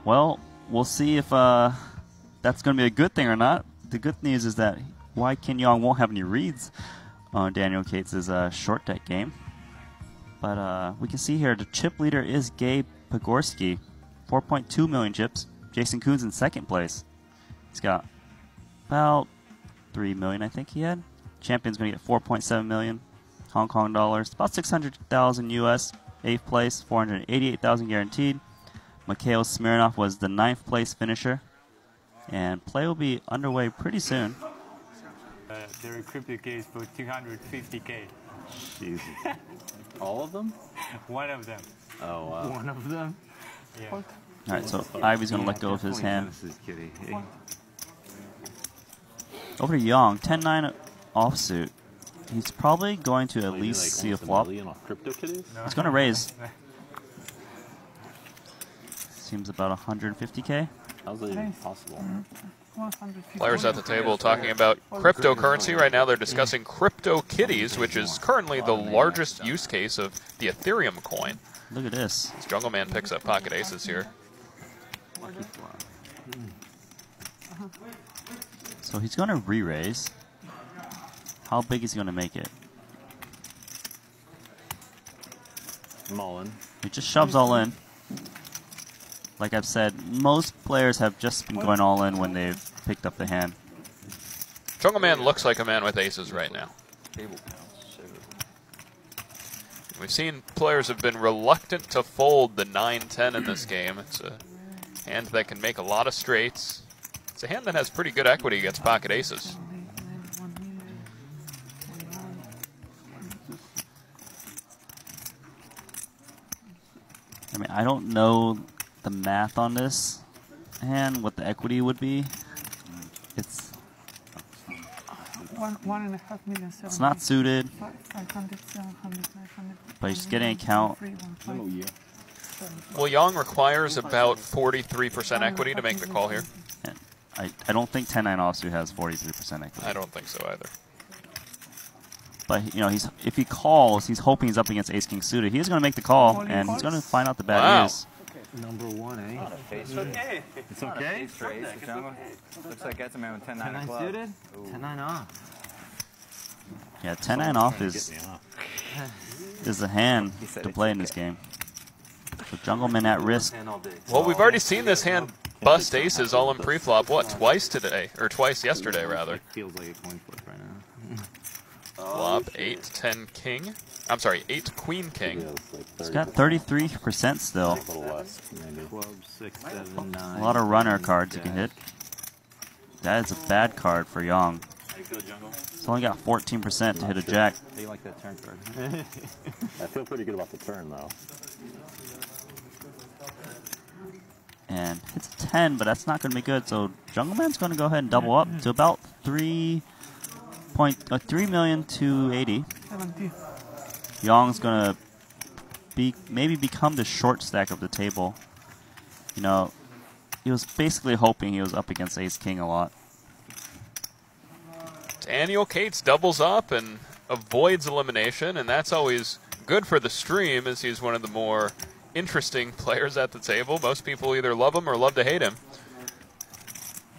Well, we'll see if that's going to be a good thing or not. The good news is that Wai Kin Yong won't have any reads on Daniel Cates' short deck game. But we can see here the chip leader is Gabe Pogorski, 4.2 million chips. Jason Koon's in second place. He's got about 3 million, I think he had. Champion's going to get 4.7 million Hong Kong dollars, about 600,000 US. 8th place, 488,000 guaranteed. Mikhail Smirnov was the 9th place finisher. And play will be underway pretty soon. There are crypto keys for 250k. Jesus. All of them? One of them. Oh, wow. One of them? Yeah. Alright, so Ivey's going to let go of his hand. Over to Yong, 10-9 offsuit. He's probably going to at least see a flop. He's going to raise. Seems about 150k. How's that even possible? Players at the table talking about cryptocurrency. Right now they're discussing crypto kitties, which is currently the largest use case of the Ethereum coin. Look at this. This Jungle Man picks up pocket aces here. So he's going to re-raise. How big is he going to make it? I'm all in. He just shoves all in. Like I've said, most players have just been going all in when they've picked up the hand. Jungle Man looks like a man with aces right now. We've seen players have been reluctant to fold the 9-10 in this game. It's a hand that can make a lot of straights. It's a hand that has pretty good equity against pocket aces. I mean, I don't know the math on this hand, what the equity would be. It's 1.5 million. It's not suited, but he's getting a count. Well, Yong requires about 43% equity to make the call here. And I don't think 10-9 offsuit has 43% equity. I don't think so either. But you know, if he calls, he's hoping he's up against Ace King suited. He is going to make the call, and he's going to find out the bad news. Number one, eh? It's okay. It's okay? Looks like that's a man with 10-9 club. suited? 10-9 off. Yeah, 10-9 off is a hand to play in this game. So Jungleman at risk. Well, we've already seen this hand bust aces all in pre-flop. What, twice today? Or twice yesterday, rather. Feels like a coin flip right now. Flop 8-10 king. I'm sorry, 8 queen king. He's got 33% still. 12, 6, 7, 9. A lot of runner cards you can hit. That is a bad card for Yong. He's only got 14% to hit a jack. How do you like that turn card? I feel pretty good about the turn, though. And hits a 10, but that's not going to be good. So Jungleman's going to go ahead and double up to about 3,280,000. Yong's going to maybe become the short stack of the table. You know, he was basically hoping he was up against Ace King a lot. Daniel Cates doubles up and avoids elimination, and that's always good for the stream, as he's one of the more interesting players at the table. Most people either love him or love to hate him.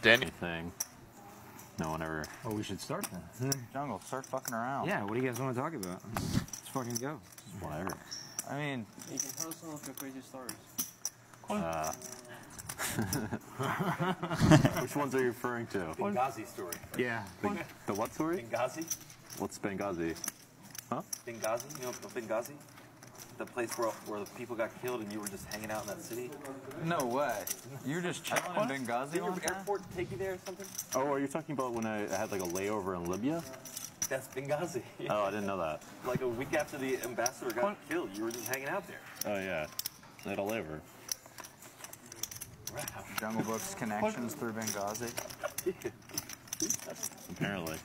Daniel. No one ever. Oh, we should start then. Jungle, start fucking around. Yeah, what do you guys want to talk about? Let's fucking go. Whatever. I mean, you can tell us some of your crazy stories. Which ones are you referring to? Benghazi story. Yeah. The what story? Benghazi? What's Benghazi? Huh? Benghazi? You know Benghazi? The place where the people got killed and you were just hanging out in that city? no way. You were just chilling in Benghazi Did one your time? airport take you there or something? Oh, are you talking about when I had like a layover in Libya? That's Benghazi. Oh, I didn't know that. Like a week after the ambassador got killed, you were just hanging out there. Oh, yeah. I had a layover. Wow. Jungle Book's connections through Benghazi. Apparently.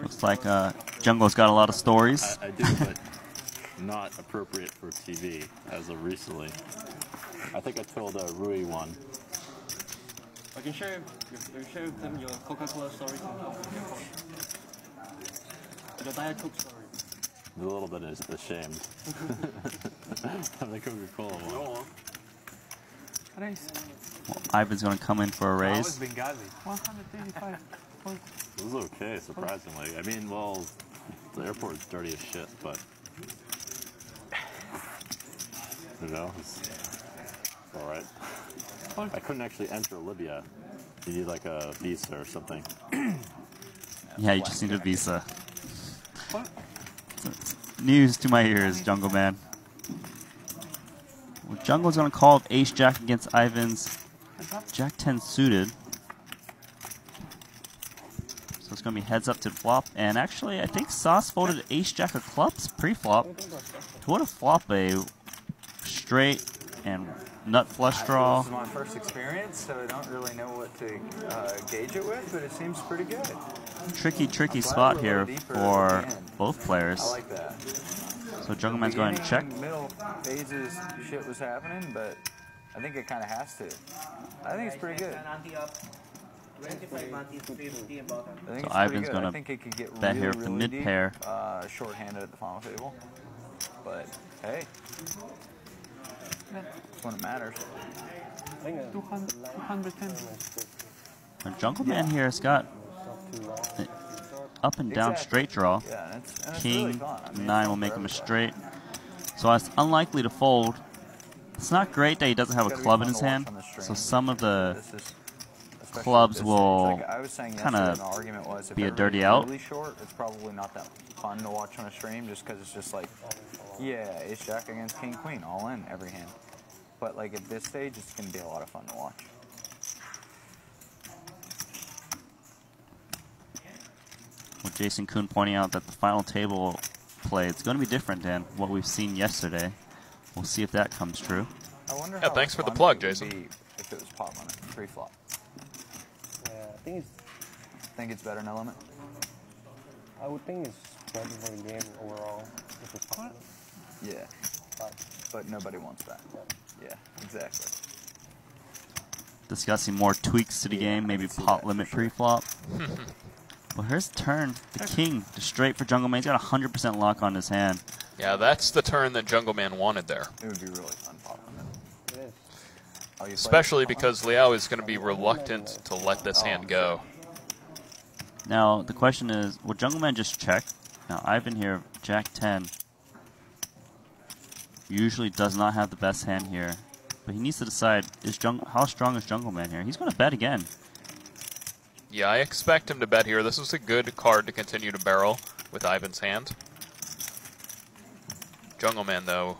Looks like Jungle's got a lot of stories. I do, but not appropriate for TV as of recently. I think I told Rui one. I can share them your Coca-Cola story. Your Diet Coke story. A little bit is ashamed. of the Coca-Cola one. Raise. Well, Ivan's going to come in for a Oh, raise. it's Benghazi. 135. It was okay, surprisingly. I mean, well, the airport's dirty as shit, but you know, it's all right. I couldn't actually enter Libya. You need like a visa or something. Yeah, you just need a visa. News to my ears, Jungle Man. Well, Jungle's going to call Ace Jack against Ivan's Jack 10 suited. So it's going to be heads up to the flop. And actually, I think Sauce folded Ace Jack of clubs pre-flop. He would have flopped a straight and nut flush draw. This is my first experience, so I don't really know what to gauge it with, but it seems pretty good. Tricky spot here for both players. I like that. So Jungle Man's going to check. Middle phases, shit was happening, but I think it kind of has to. I think it's pretty good. So Ivan's going to bet here with the mid deep, pair. Short-handed at the final table, but hey, that's when it matters. 210. The Jungle Man here has got an up and down straight draw. Yeah, and it's King really fun. I mean, 9 will make him a straight. So it's unlikely to fold. It's not great that he doesn't have a club in his hand. So some of the clubs will kind of be a dirty out. Really short, it's probably not that fun to watch on a stream just because it's just like, yeah, Ace Jack against King Queen, all in every hand. But like at this stage, it's going to be a lot of fun to watch. Well, Jason Kuhn pointing out that the final table play is going to be different than what we've seen yesterday. We'll see if that comes true. I wonder Yeah, how thanks for the fun plug, it would Jason. be if it was pot limit, pre-flop. Yeah, I Think it's better no limit? I would think it's better for the game overall if it's pot limit. Yeah, but nobody wants that. Yeah, exactly. Discussing more tweaks to the game, maybe pot limit pre-flop. Well, here's the turn. The king, the straight for Jungle Man. He's got 100% lock on his hand. Yeah, that's the turn that Jungle Man wanted there. It would be really fun pot limit. It is. Oh, you play Especially it? because Liao is going to be reluctant to let this hand go. Now, the question is, will Jungle Man just check? Now, Ivan here, Jack 10, usually does not have the best hand here. But he needs to decide, how strong is Jungle Man here? He's going to bet again. Yeah, I expect him to bet here. This is a good card to continue to barrel with Ivan's hand. Jungle Man, though,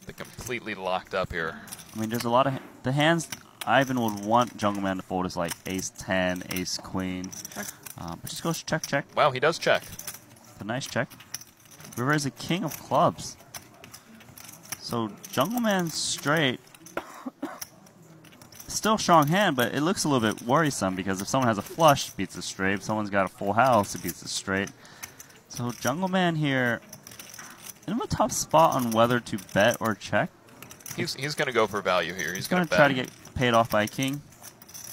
they're completely locked up here. I mean, there's a lot of... The hands Ivan would want Jungle Man to fold is like Ace 10, Ace Queen. But just goes check, check. Wow, he does check. A nice check. River is a king of clubs. So Jungle Man's straight. Still strong hand, but it looks a little bit worrisome because if someone has a flush, it beats a straight. If someone's got a full house, it beats a straight. So Jungle Man here in a tough spot on whether to bet or check. He's going to go for value here. He's going to try to get paid off by a king.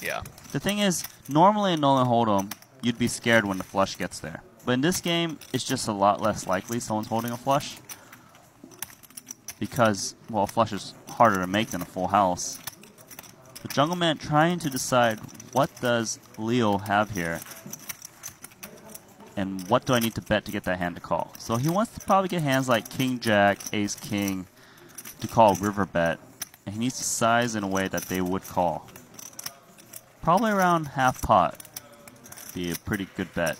Yeah. The thing is, normally in Nolan Hold'em, you'd be scared when the flush gets there. But in this game, it's just a lot less likely someone's holding a flush. Because, well, a flush is harder to make than a full house. The Jungle Man trying to decide what does Leo have here. And what do I need to bet to get that hand to call. So he wants to probably get hands like King Jack, Ace King to call river bet. And he needs to size in a way that they would call. Probably around half pot. Be a pretty good bet.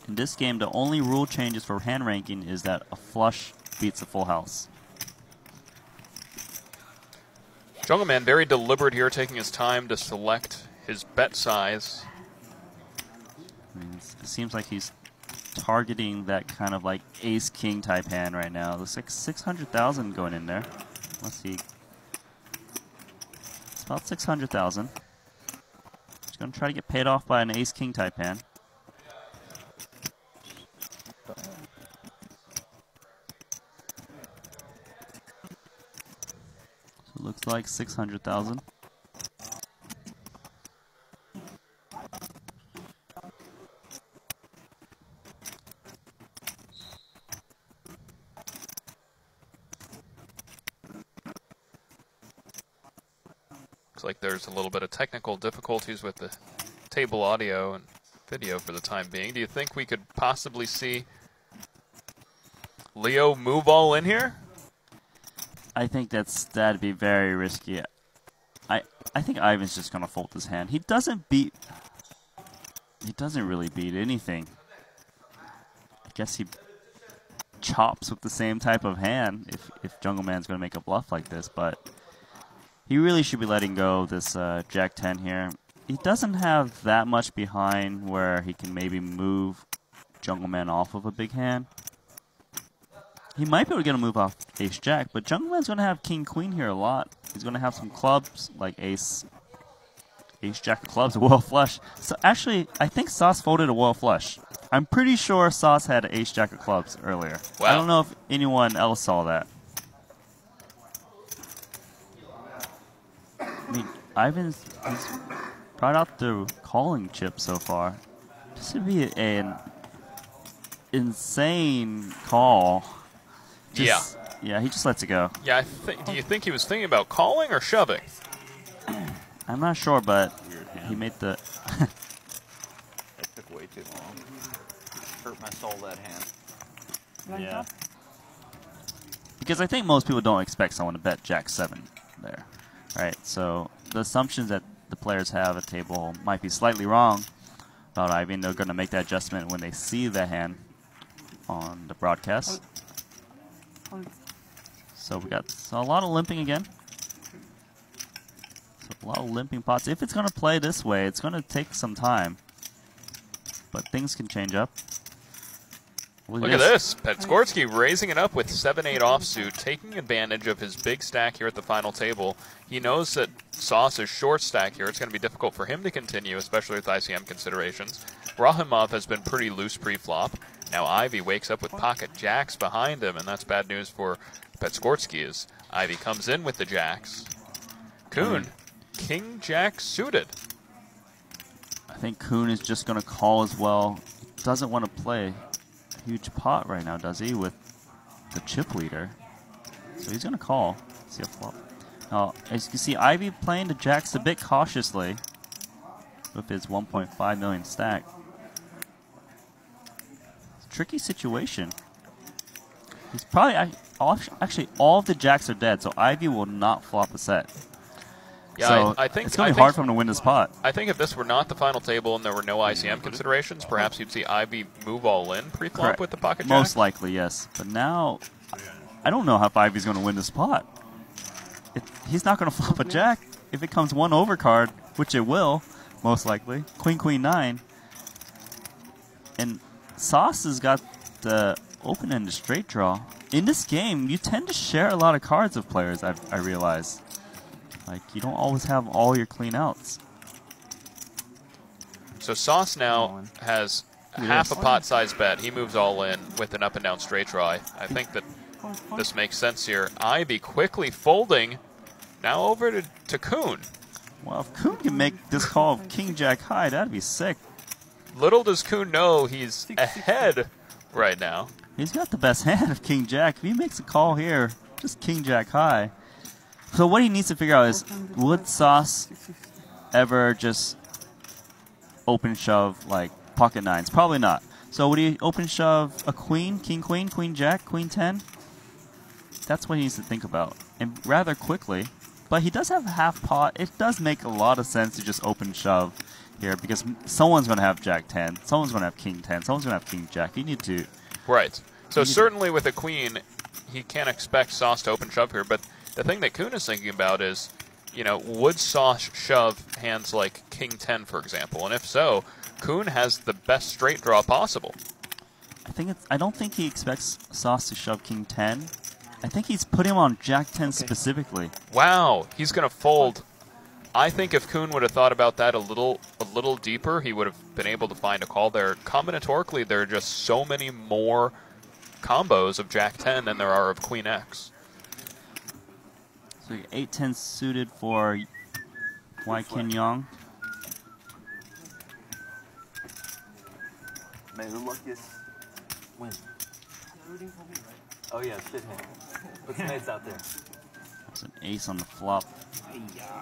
In this game, the only rule changes for hand ranking is that a flush beats a full house. Jungle Man very deliberate here, taking his time to select his bet size. I mean, it seems like he's targeting that kind of like ace-king type hand right now. Looks like 600,000 going in there. Let's see. It's about 600,000. Just going to try to get paid off by an ace-king type hand. So it looks like 600,000. like there's a little bit of technical difficulties with the table audio and video for the time being. Do you think we could possibly see Leo move all in here? I think that'd be very risky. I think Ivan's just gonna fold his hand. He doesn't really beat anything. I guess he chops with the same type of hand if Jungle Man's gonna make a bluff like this, but he really should be letting go this Jack 10 here. He doesn't have that much behind where he can maybe move Jungle Man off of a big hand. He might be able to get a move off Ace Jack, but Jungle Man's going to have King Queen here a lot. He's going to have some clubs like Ace Jack of clubs, a Royal Flush. So actually, I think Sauce folded a Royal Flush. I'm pretty sure Sauce had Ace Jack of clubs earlier. Wow. I don't know if anyone else saw that. I mean, he's brought out the calling chip so far. This would be an insane call. Yeah, he just lets it go. Yeah, do you think he was thinking about calling or shoving? I'm not sure, but he made the... That took way too long. Hurt my soul, that hand. Yeah. Because I think most people don't expect someone to bet Jack 7 there. Right, so the assumptions that the players have at table might be slightly wrong about Ivey, and they're going to make that adjustment when they see the hand on the broadcast. So we got a lot of limping again. So a lot of limping pots. If it's going to play this way, it's going to take some time. But things can change up. Look at this. Petskorsky raising it up with 7-8 offsuit, taking advantage of his big stack here at the final table. He knows that Sauce is short stack here. It's going to be difficult for him to continue, especially with ICM considerations. Rahimov has been pretty loose pre-flop. Now Ivey wakes up with pocket jacks behind him, and that's bad news for Petskorsky as Ivey comes in with the jacks. Kuhn, King Jack suited. I think Kuhn is just going to call as well. Doesn't want to play a huge pot right now, does he, with the chip leader? So he's going to call. See a flop. Now, as you can see, Ivey playing the jacks a bit cautiously with his 1.5 million stack. Tricky situation. He's probably actually all of the jacks are dead, so Ivey will not flop a set. Yeah, so I think it's going to be hard for him to win this pot. I think if this were not the final table and there were no ICM considerations, perhaps you'd see Ivey move all in pre-flop with the pocket jack. Most likely, yes. But now, I don't know how Ivey's going to win this pot. He's not going to flop a jack if it comes one overcard, which it will, most likely. Queen, Queen, 9. And Sauce has got the open-ended straight draw. In this game, you tend to share a lot of cards with players, I realize. Like, you don't always have all your clean outs. So Sauce now has half a pot size bet. He moves all in with an up and down straight draw. I think that this makes sense here. Ivey quickly folding. Now over to Kuhn. Well, if Kuhn can make this call of King Jack high, that'd be sick. Little does Kuhn know he's ahead right now. He's got the best hand of King Jack. If he makes a call here, just King Jack high. So what he needs to figure out is, would Sauce ever just open shove like pocket 9s? Probably not. So would he open shove a queen, king queen, queen jack, queen 10? That's what he needs to think about, and rather quickly. But he does have a half pot. It does make a lot of sense to just open shove here because someone's going to have jack 10, someone's going to have king 10, someone's going to have king jack. You need to... Right. So certainly with a queen, he can't expect Sauce to open shove here, but the thing that Kuhn is thinking about is, you know, would Sauce shove hands like king 10, for example? And if so, Kuhn has the best straight draw possible. I don't think he expects Sauce to shove king 10. I think he's putting him on jack 10 specifically. Wow, he's going to fold. I think if Kuhn would have thought about that a little deeper, he would have been able to find a call there. Combinatorically, there are just so many more combos of jack 10 than there are of queen X. So 8-10 suited for Wai Kin Yong. May the luckiest win. Oh yeah, shit hand. What's the mates out there? It's an ace on the flop.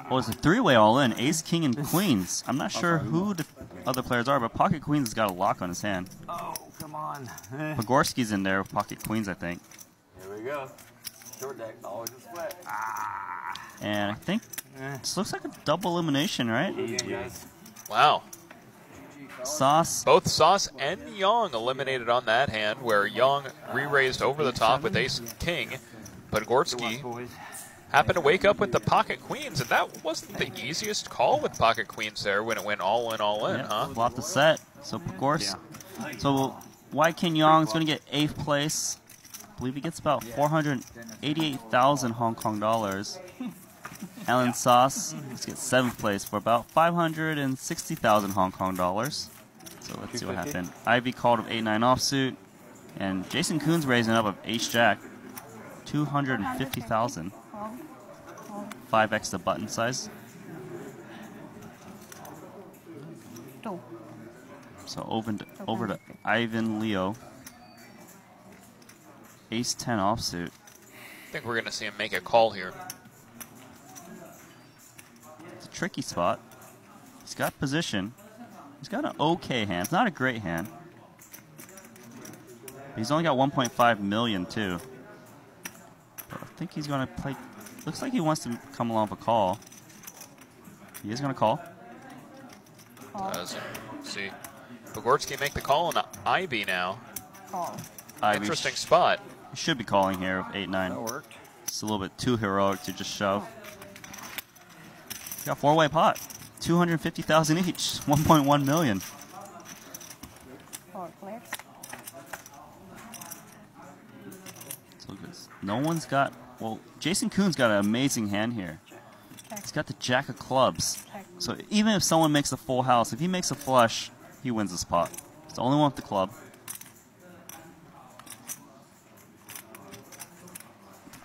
Oh, it's a three-way all-in. Ace, king, and queens. I'm not sure who the other players are, but pocket queens has got a lock on his hand. Oh, come on. Pogorski's in there with pocket queens, I think. Here we go. Short deck, always a split. And I think this looks like a double elimination, right? Easy, guys. Wow. Sauce. Both Sauce and Young eliminated on that hand, where Young re-raised over the top with ace king. Podgorski happened to wake up with the pocket queens, and that wasn't the easiest call with pocket queens there when it went all in, huh? Flop the set. So Pogorski. So White King Young's going to get 8th place. I believe he gets about 488,000 Hong Kong dollars. Alan Sauce gets 7th place for about 560,000 Hong Kong dollars. So let's see what happened. Ivey called of 8-9 offsuit, and Jason Koon's raising up of Ace-Jack, 250,000. 5x the button size. So over to Ivan Leo. Ace-10 offsuit. I think we're going to see him make a call here. It's a tricky spot. He's got position. He's got an okay hand. It's not a great hand. He's only got 1.5 million too. But I think he's going to play. Looks like he wants to come along with a call. He is going to call. Let's see. Pogorski make the call on Ivey now. Interesting spot. He should be calling here with 8-9. That worked. It's a little bit too heroic to just shove. He got 4-way pot. 250,000 each. 1.1 million. So good. No one's got. Well, Jason Koon's got an amazing hand here. He's got the Jack of clubs. So even if someone makes a full house, if he makes a flush, he wins this pot. It's the only one with the club.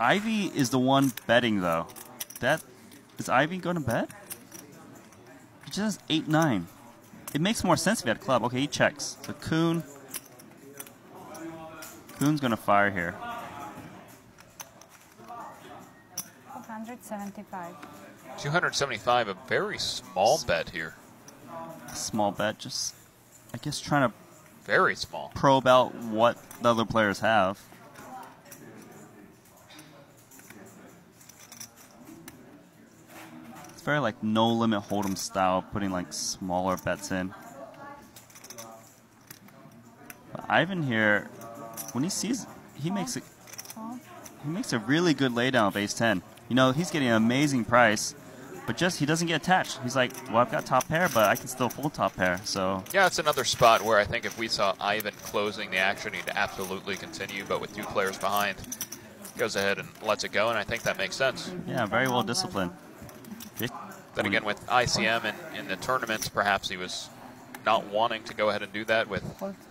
Ivey is the one betting though. Is Ivey going to bet? He just has 8-9. It makes more sense if he had a club. Okay, he checks. So Koon's going to fire here. 275. 275, a very small bet here. Small bet, just I guess trying to very small probe out what the other players have. It's very like no limit hold'em style, putting like smaller bets in. But Ivan here, when he sees, he makes a really good laydown of ace-10. You know, he's getting an amazing price, but just he doesn't get attached. He's like, well, I've got top pair, but I can still fold top pair. So yeah, it's another spot where I think if we saw Ivan closing the action, he'd absolutely continue. But with two players behind, goes ahead and lets it go, and I think that makes sense. Yeah, very well disciplined. Then again, with ICM and in the tournaments, perhaps he was not wanting to go ahead and do that, with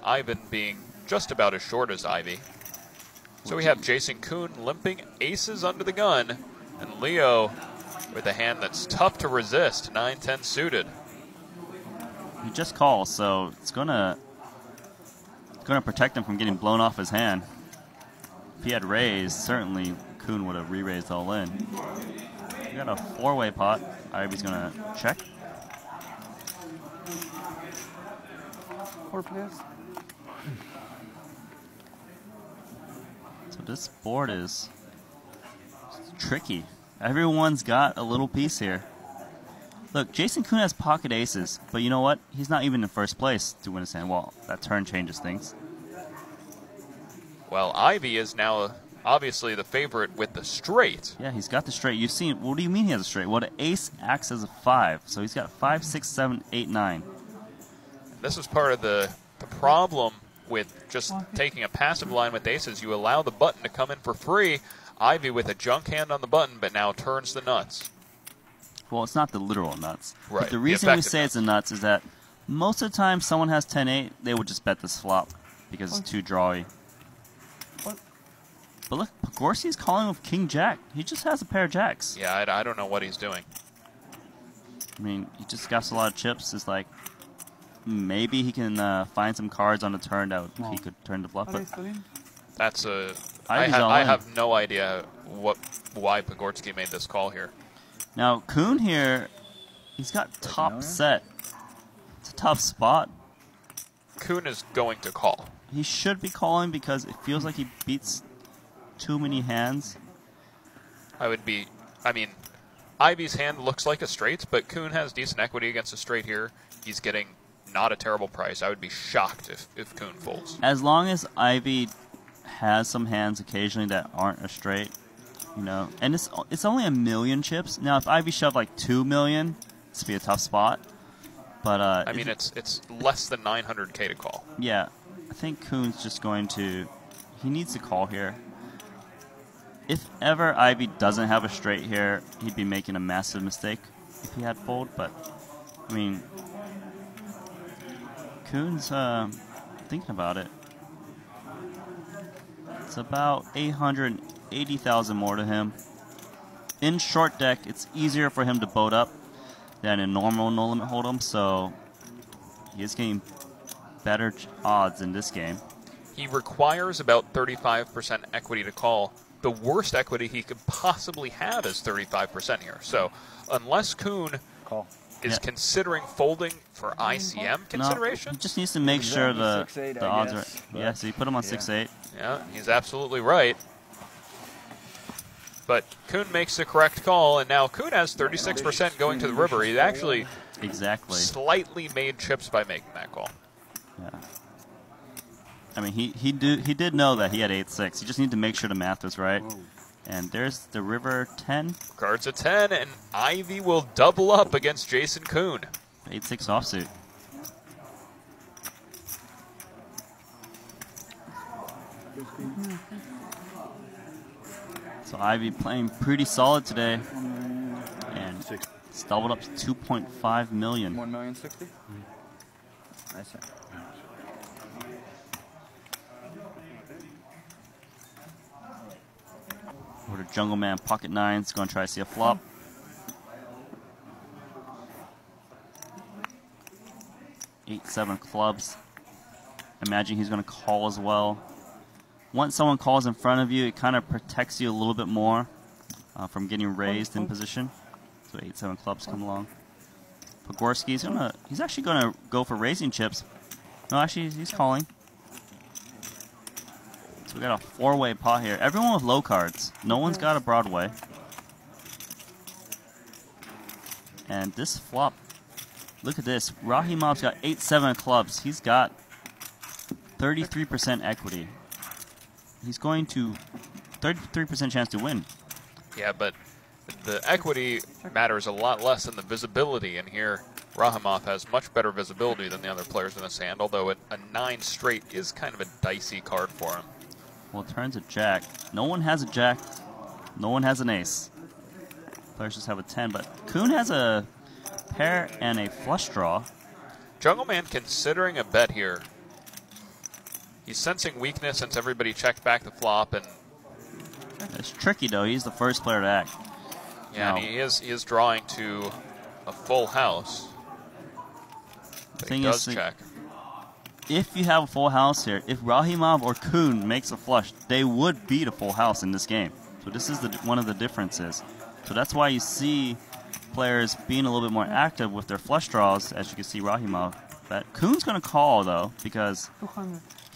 Ivan being just about as short as Ivey. So we have Jason Koon limping aces under the gun, and Leo with a hand that's tough to resist, 9-10 suited. He just calls, so it's gonna protect him from getting blown off his hand. If he had raised, certainly Koon would have re-raised all in. We got a 4-way pot. Ivey's gonna check. 4 players. So this board is tricky. Everyone's got a little piece here. Look, Jason Koon has pocket aces, but you know what? He's not even in first place to win his hand. Well, that turn changes things. Well, Ivey is now obviously the favorite with the straight. Yeah, he's got the straight. You've seen. What do you mean he has a straight? Well, the ace acts as a 5, so he's got 5, 6, 7, 8, 9. This is part of the problem with just taking a passive line with aces. You allow the button to come in for free. Ivey with a junk hand on the button, but now turns the nuts. Well, it's not the literal nuts. Right. But the reason we say it's a nuts is that most of the time someone has 10-8, they would just bet this flop because it's too drawy. But look, Pogorski's calling with King-Jack. He just has a pair of jacks. Yeah, I don't know what he's doing. I mean, he just got a lot of chips. It's like, maybe he can find some cards on the turn that he could turn the bluff. But that's a... I have no idea why Pogorski made this call here. Now, Kuhn here, he's got top set. It's a tough spot. Kuhn is going to call. He should be calling because it feels like he beats too many hands. I mean, Ivey's hand looks like a straight, but Kuhn has decent equity against a straight here. He's getting not a terrible price. I would be shocked if Kuhn folds. As long as Ivey has some hands occasionally that aren't a straight, you know, and it's only 1 million chips. Now, if Ivey shoved like 2 million, this would be a tough spot. But I mean, it's less than 900k to call. Yeah, I think Kuhn's just going to. He needs to call here. If ever Ivey doesn't have a straight here, he'd be making a massive mistake if he had fold. But I mean, Kuhn's thinking about it. It's about 880,000 more to him. In short deck, it's easier for him to boat up than in normal no limit hold'em, so he is getting better odds in this game. He requires about 35% equity to call. The worst equity he could possibly have is 35% here. So unless Kuhn is considering folding for ICM consideration, he just needs to make sure the odds are. Yeah, so you put him on 6-8. Yeah, he's absolutely right. But Kuhn makes the correct call, and now Kuhn has 36% going to the river. He actually slightly made chips by making that call. Yeah. I mean, he did know that he had 8-6. He just needed to make sure the math was right. And there's the river 10. Cards a 10, and Ivey will double up against Jason Kuhn. 8-6 offsuit. So Ivey playing pretty solid today, and it's doubled up to 2.5 million. 1,060,000. Nice. Over to Jungle Man Pocket Nines, going to try to see a flop. Eight, 7 clubs. Imagine he's going to call as well. Once someone calls in front of you, it kind of protects you a little bit more from getting raised in position. So 8-7 clubs come along. Pogorski's he's actually gonna go for raising chips. No, actually he's calling. So we got a 4-way pot here. Everyone with low cards. No one's got a Broadway. And this flop, look at this. Rahimov's got 8-7 clubs. He's got 33% equity. He's going to 33% chance to win. Yeah, but the equity matters a lot less than the visibility. And here, Rahimov has much better visibility than the other players in this hand, although a 9 straight is kind of a dicey card for him. Well, it turns a jack. No one has a jack. No one has an ace. Players just have a 10, but Kuhn has a pair and a flush draw. Jungle Man considering a bet here. He's sensing weakness since everybody checked back the flop, and it's tricky though. He's the first player to act. Yeah, and he is drawing to a full house. But he does check. If you have a full house here, if Rahimov or Kuhn makes a flush, they would beat a full house in this game. So this is one of the differences. So that's why you see players being a little bit more active with their flush draws, as you can see Rahimov. But Kuhn's going to call though, because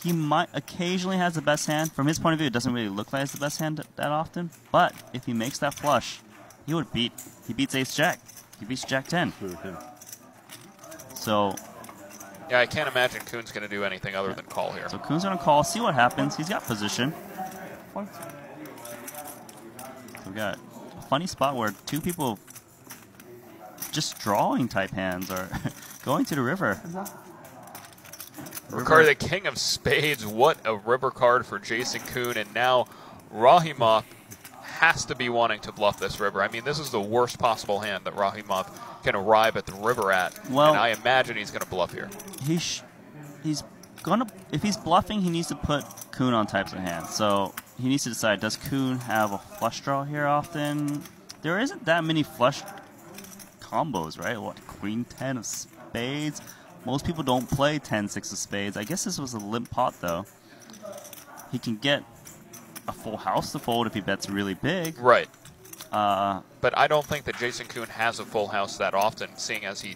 he might occasionally has the best hand. From his point of view, it doesn't really look like it's the best hand that often. But if he makes that flush, he would beat. He beats Ace Jack. He beats Jack 10. So yeah, I can't imagine Kuhn's going to do anything other than call here. So Kuhn's going to call, see what happens. He's got position. So we got a funny spot where two people just drawing type hands are going to the river. River, the king of spades. What a river card for Jason Kuhn. And now Rahimov has to be wanting to bluff this river. I mean, this is the worst possible hand that Rahimov can arrive at the river at. Well, and I imagine he's going to bluff here. He's gonna, if he's bluffing, he needs to put Kuhn on types of hands. So he needs to decide, does Kuhn have a flush draw here often? There isn't that many flush combos, right? What, Queen 10 of spades? Most people don't play 10-6 of spades. I guess this was a limp pot though. He can get a full house to fold if he bets really big. Right. But I don't think that Jason Kuhn has a full house that often, seeing as he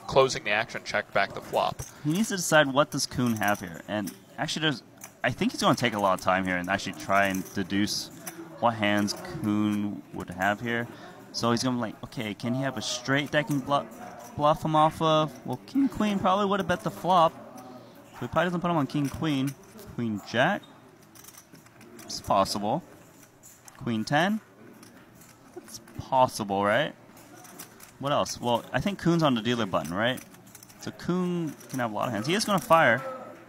closing the action checked back the flop. He needs to decide what does Kuhn have here. And actually, I think he's going to take a lot of time here and actually try and deduce what hands Kuhn would have here. So he's going to be like, okay, can he have a straight that can bluff him off of? Well, King Queen probably would have bet the flop. So he probably doesn't put him on King Queen. Queen Jack. It's possible. Queen 10. It's possible, right? What else? Well, I think Kuhn's on the dealer button, right? So Kuhn can have a lot of hands. He is going to fire.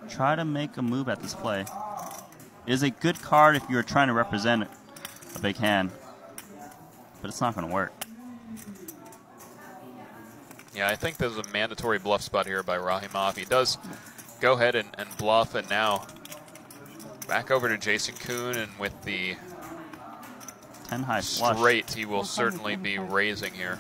Try to make a move at this play. It is a good card if you're trying to represent a big hand. But it's not going to work. Yeah, I think there's a mandatory bluff spot here by Rahimov. He does go ahead and bluff, and now back over to Jason Kuhn, and with the 10 high flush. Straight, he will certainly be raising here.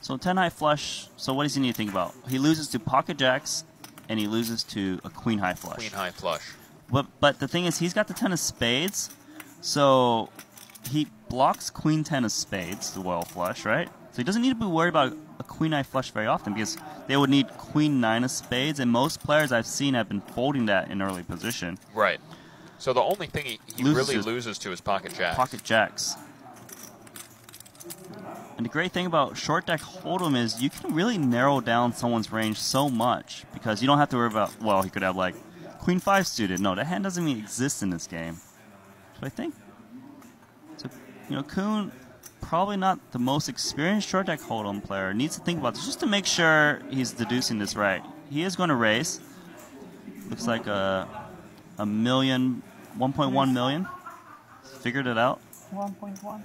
So 10 high flush, so what does he need to think about? He loses to pocket jacks, and he loses to a queen high flush. Queen high flush. But the thing is, he's got the 10 of spades, so he blocks queen 10 of spades, the royal flush, right? So he doesn't need to be worried about a queen high flush very often, because they would need queen 9 of spades, and most players I've seen have been folding that in early position. Right. So the only thing he really loses to is pocket jacks. Pocket jacks. And the great thing about short deck hold'em is you can really narrow down someone's range so much, because you don't have to worry about, well, he could have like queen 5 suited. No, that hand doesn't even exist in this game. So I think, so, you know, Kuhn, probably not the most experienced short deck hold'em player, needs to think about this just to make sure he's deducing this right. He is going to raise. Looks like a million, 1.1 million. Figured it out. 1.1.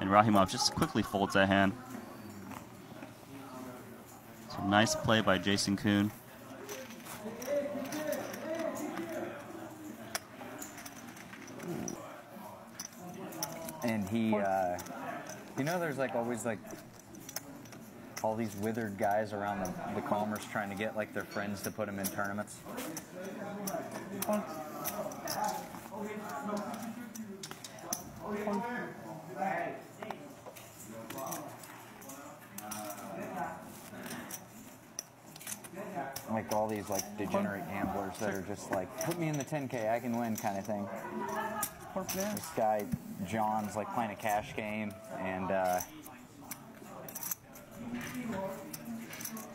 And Rahimov just quickly folds that hand. So nice play by Jason Kuhn. And he, you know, there's like always like all these withered guys around the commerce trying to get like their friends to put him in tournaments. Like all these like degenerate gamblers that are just like, put me in the 10K, I can win kind of thing. This guy, John's like playing a cash game, and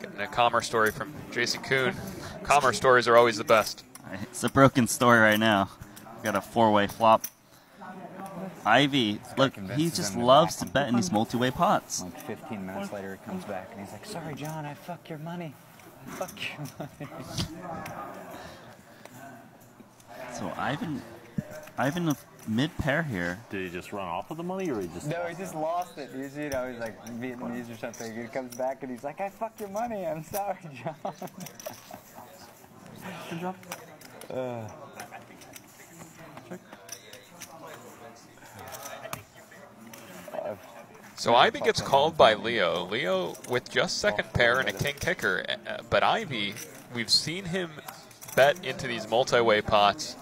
getting a commerce story from Jason Kuhn. Commerce stories are always the best. It's a broken story right now. Got a 4-way flop. Ivey, look, he just loves to bet in these multi-way pots. like 15 minutes later, he comes back and he's like, sorry, John, I fuck your money. Fuck your money. So Ivan mid-pair here. Did he just run off with the money, or he just? No, he just lost it. He's, you know, he's like Vietnamese or something. He comes back and he's like, I fuck your money. I'm sorry, John. Good job. So Ivey gets called by Leo. Leo with just second pair and a king kicker. But Ivey, we've seen him bet into these multi-way pots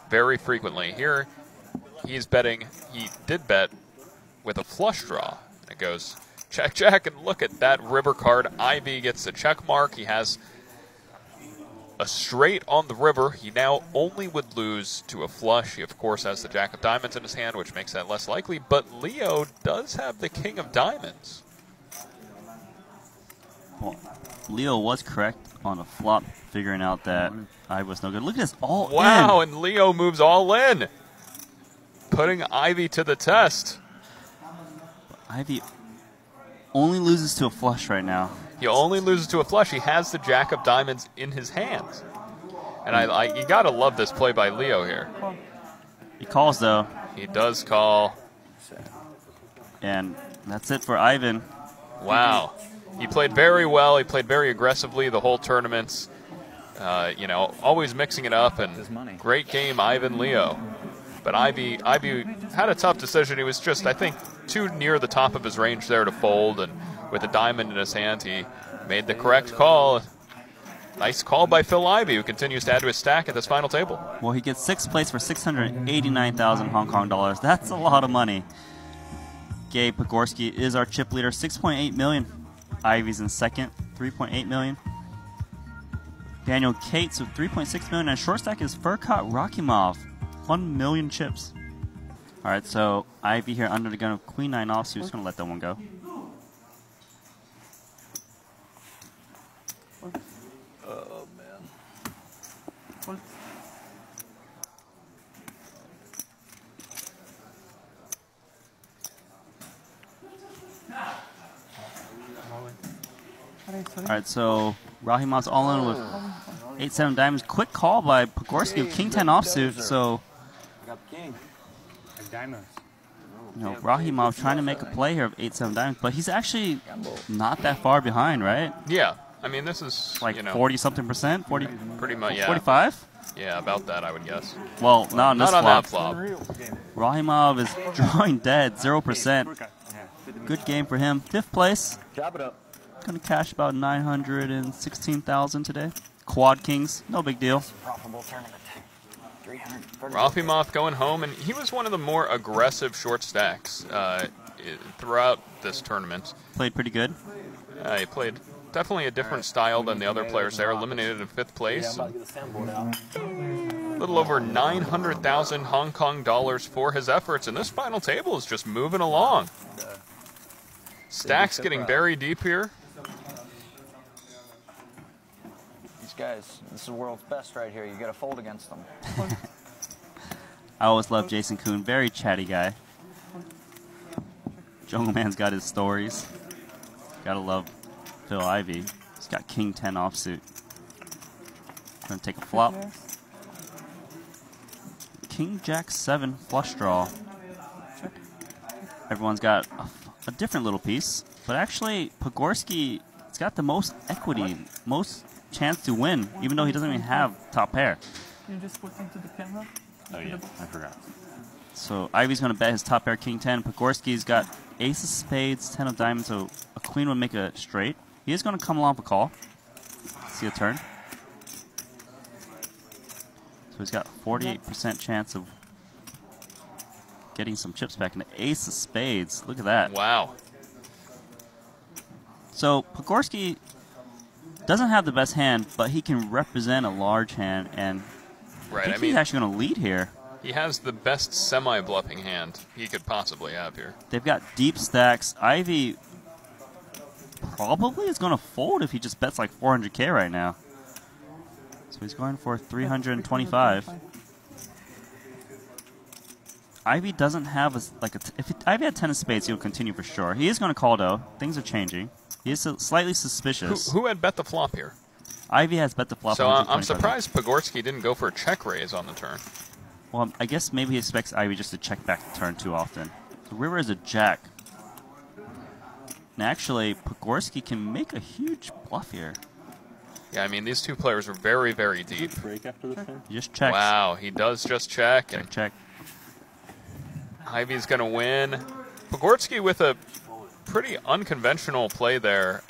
very frequently. Here, he's betting. He did bet with a flush draw. It goes check, check, and look at that river card. Ivey gets the check mark. He has a straight on the river. He now only would lose to a flush. He, of course, has the jack of diamonds in his hand, which makes that less likely. But Leo does have the king of diamonds. Well, Leo was correct on a flop, figuring out that I was no good. Look at this, all Wow, in. and Leo moves all in, putting Ivey to the test. Ivey only loses to a flush right now. He only loses to a flush. He has the jack of diamonds in his hands. And you got to love this play by Leo here. He calls, though. He does call. And that's it for Ivan. Wow. He played very well. He played very aggressively the whole tournament. You know, always mixing it up. And great game, Ivan Leo. But Ivey had a tough decision. He was just, I think, too near the top of his range there to fold. And with a diamond in his hand, he made the correct call. Nice call by Phil Ivey, who continues to add to his stack at this final table. Well, he gets 6th place for 689,000 Hong Kong dollars. That's a lot of money. Gabe Pogorski is our chip leader, 6.8 million. Ivey's in second, 3.8 million. Daniel Cates with 3.6 million, and short stack is Furkat Rakimov, 1 million chips. All right, so Ivey here under the gun of Queen 9 offsuit. Just gonna let that one go. Oh man. All right, so Rahimov's all in with 8-7 diamonds. Quick call by Pogorski, King 10 offsuit. So, I got the king. Diamonds. you know, Rahimov trying to make a play here of 8-7 diamonds, but he's actually not that far behind, right? Yeah, I mean, this is, Like you know, 40-something%? 40, pretty much, yeah. 45? Yeah, about that, I would guess. Well, not on this Not on flop. that flop. Rahimov is drawing dead, 0%. Good game for him. 5th place. Chop it up. Going to cash about 916,000 today. Quad Kings, no big deal. Profitable tournament. 330. Rafimov going home, and he was one of the more aggressive short stacks throughout this tournament. Played pretty good. He played definitely a different style than the other players there, eliminated in 5th place. I'm about to get the soundboard out. A little over 900,000 Hong Kong dollars for his efforts, and this final table is just moving along. Stacks getting very deep here. These guys, this is the world's best right here. You got to fold against them. I always love Jason Kuhn, very chatty guy. Jungle Man's got his stories. Gotta love Phil Ivey. He's got King 10 offsuit. Gonna take a flop. King Jack 7 flush draw. Everyone's got a different little piece, but actually Pogorski, it's got the most equity, most chance to win, even though he doesn't even have top pair. Can you just put into the camera? Oh yeah, I forgot. So Ivey's going to bet his top pair King 10. Pogorski's got ace of spades, 10 of diamonds, so a queen would make a straight. He is going to come along for call. See a turn. So he's got 48% chance of getting some chips back. An ace of spades. Look at that. Wow. So Pogorski doesn't have the best hand, but he can represent a large hand, and Right, I I think mean, he's actually going to lead here. he has the best semi-bluffing hand he could possibly have here. They've got deep stacks. Ivey probably is going to fold if he just bets like 400k right now. So he's going for 325. Ivey doesn't have if Ivey had 10 of spades, he'll continue for sure. He is going to call though. Things are changing. He is slightly suspicious. Who had bet the flop here? Ivey has bet the flop. So I'm 125. surprised Pogorski didn't go for a check raise on the turn. Well, I guess maybe he expects Ivey just to check back the turn too often. The river is a jack. And actually, Pogorski can make a huge bluff here. Yeah, I mean, these two players are very, very deep. Break after this thing? He just checks. Wow, he does just check. And Check. Ivey's going to win. Pogorski with a pretty unconventional play there.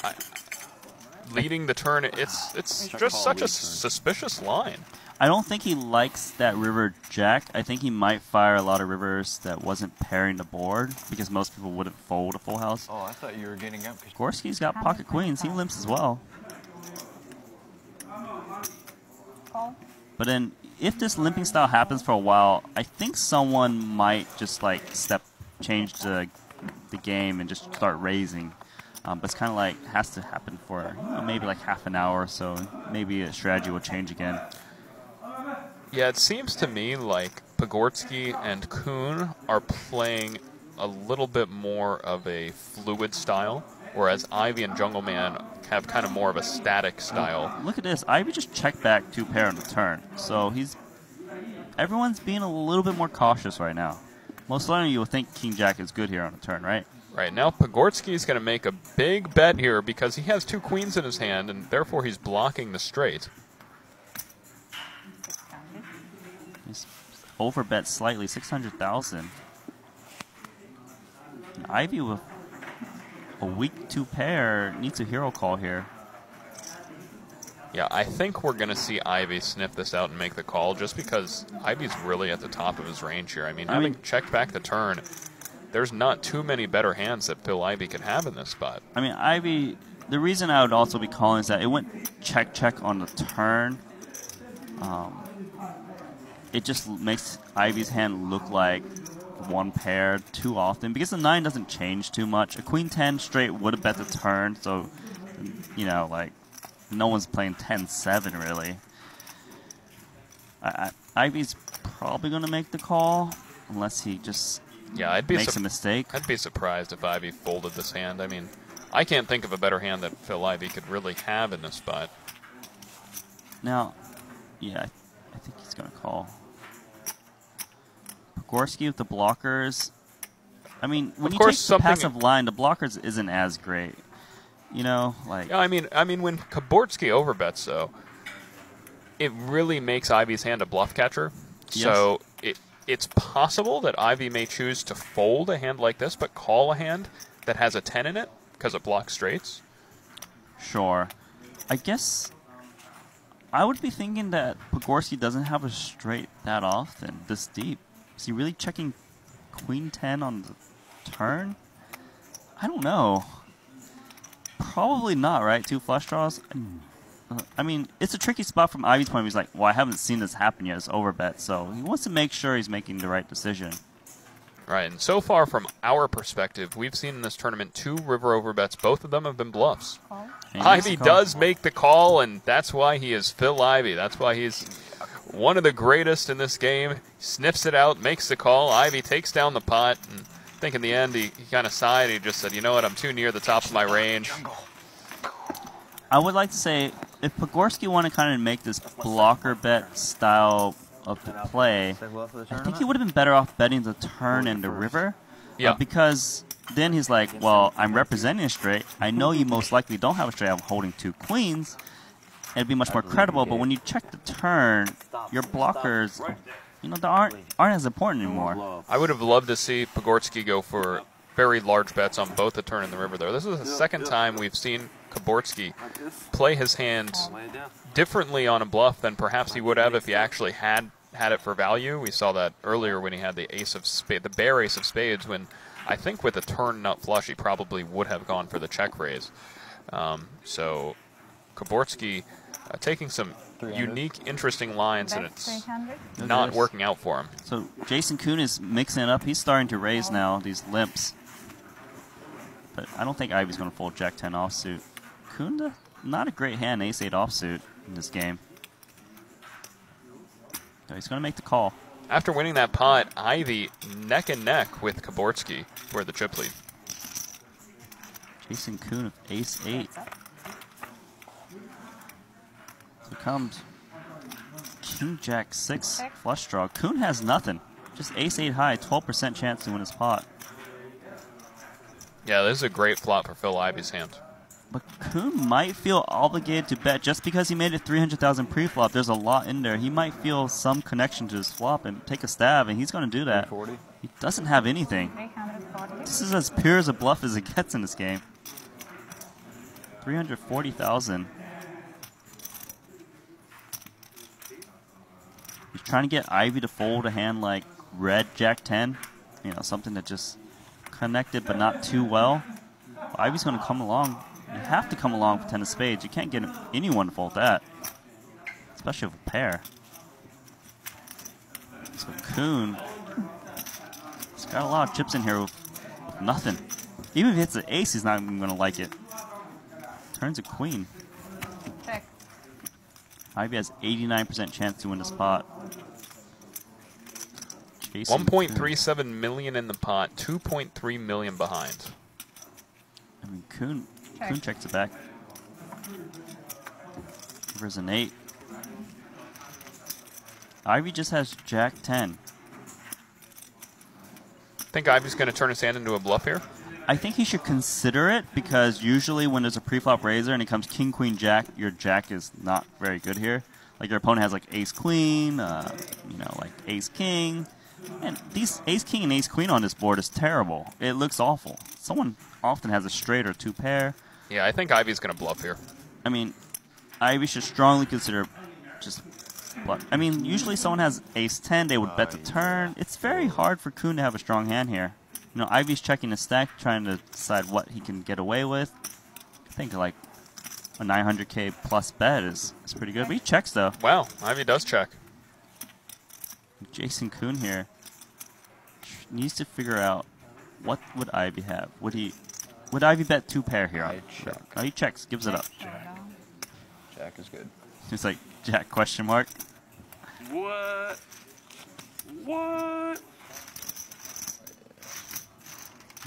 Leading the turn, it's just such a suspicious line. I don't think he likes that river jack. I think he might fire a lot of rivers that wasn't pairing the board because most people wouldn't fold a full house. Oh, I thought you were getting up. Gorski's got pocket queens. He limps as well. But then, if this limping style happens for a while, I think someone might just like change the game and just start raising. But it's kind of like has to happen for maybe like half an hour or so. Maybe a strategy will change again. Yeah, it seems to me like Pogorski and Kuhn are playing a little bit more of a fluid style, whereas Ivey and Jungle Man have kind of more of a static style. Look at this. Ivey just checked back 2 pair on the turn. So everyone's being a little bit more cautious right now. Most likely you will think King Jack is good here on the turn, right? Right, now Pogorski is going to make a big bet here because he has 2 queens in his hand, and therefore he's blocking the straight. He's overbet slightly, 600,000. Ivey with a weak 2 pair needs a hero call here. Yeah, I think we're going to see Ivey sniff this out and make the call just because Ivey's really at the top of his range here. I mean, having checked back the turn, there's not too many better hands that Phil Ivey could have in this spot. I mean, Ivey, the reason I would also be calling is that it went check on the turn. It just makes Ivey's hand look like one pair too often because the 9 doesn't change too much. A queen 10 straight would have bet the turn, so, you know, like, no one's playing 10-7 really. Ivey's probably going to make the call unless he just makes a mistake. I'd be surprised if Ivey folded this hand. I mean, I can't think of a better hand that Phil Ivey could really have in this spot. Now, yeah, I think he's going to call. Pogorski with the blockers. I mean, when you take the passive line, the blockers isn't as great. You know, like... Yeah, I mean, when Kabortsky overbets, though, it really makes Ivey's hand a bluff catcher. Yes. So it's possible that Ivey may choose to fold a hand like this, but call a hand that has a 10 in it because it blocks straights. Sure. I guess I would be thinking that Pogorski doesn't have a straight that often, this deep. Is he really checking queen 10 on the turn? I don't know. Probably not, right? 2 flush draws? I mean, it's a tricky spot from Ivey's point of view. He's like, well, I haven't seen this happen yet. It's overbet. So he wants to make sure he's making the right decision. Right, and so far from our perspective, we've seen in this tournament 2 river overbets. Both of them have been bluffs. Ivey does make the call, and that's why he is Phil Ivey. That's why he's one of the greatest in this game. Sniffs it out, makes the call. Ivey takes down the pot, and I think in the end he kind of sighed. He just said, you know what, I'm too near the top of my range. I would like to say, if Pogorski wanted to kind of make this blocker bet style of the play, I think he would have been better off betting the turn and the river. Yeah. Because then he's like, well, I'm representing a straight. I know you most likely don't have a straight. I'm holding 2 queens. It'd be much more credible. But when you check the turn, your blockers, you know, they aren't as important anymore. I would have loved to see Pogorski go for very large bets on both the turn and the river there. This is the second time we've seen Kabortsky play his hand differently on a bluff than perhaps he would have if he actually had it for value. We saw that earlier when he had the ace of spades, the bare ace of spades, when I think with a turn nut flush he probably would have gone for the check raise. So Kabortsky taking some unique, interesting lines, and it's not working out for him. So Jason Kuhn is mixing it up. He's starting to raise now, these limps. But I don't think Ivey's going to fold Jack 10 offsuit. Kuhn, not a great hand, ace 8 offsuit in this game. So he's going to make the call. After winning that pot, Ivey neck and neck with Kabortsky for the chip lead. Jason Kuhn with ace 8. So comes King Jack 6 flush draw. Kuhn has nothing. Just ace 8 high, 12% chance to win his pot. Yeah, this is a great flop for Phil Ivey's hand. But Kuhn might feel obligated to bet just because he made it 300,000 pre-flop. There's a lot in there. He might feel some connection to his flop and take a stab, and he's going to do that. He doesn't have anything. This is as pure as a bluff as it gets in this game. 340,000. He's trying to get Ivey to fold a hand like red Jack 10. You know, something that just connected but not too well. Ivey's going to come along. You have to come along with 10 of spades. You can't get anyone to fold that, especially with a pair. So Kuhn, he's got a lot of chips in here with nothing. Even if he hits the ace, he's not even going to like it. Turns a queen. Check. Ivey has 89% chance to win this pot. 1.37 million in the pot, 2.3 million behind. I mean, Kuhn checks it back. River's an 8. Ivey just has Jack 10. Think Ivey's going to turn his hand into a bluff here? I think he should consider it because usually when there's a pre-flop raiser and it comes King, Queen, Jack, your Jack is not very good here. Like your opponent has like Ace, Queen, you know, like Ace, King. And these Ace, King, and Ace, Queen on this board is terrible. It looks awful. Someone often has a straight or 2 pair. Yeah, I think Ivey's going to bluff here. I mean, Ivey should strongly consider just I mean, usually someone has ace-10, they would bet the turn. It's very hard for Kuhn to have a strong hand here. You know, Ivey's checking the stack, trying to decide what he can get away with. I think like a 900k plus bet is pretty good, but he checks though. Wow, Ivey does check. Jason Kuhn here needs to figure out what would Ivey have. Would Ivey bet 2 pair here? I check. Oh, he checks, gives it up. Jack is good. It's like Jack question mark. What? What?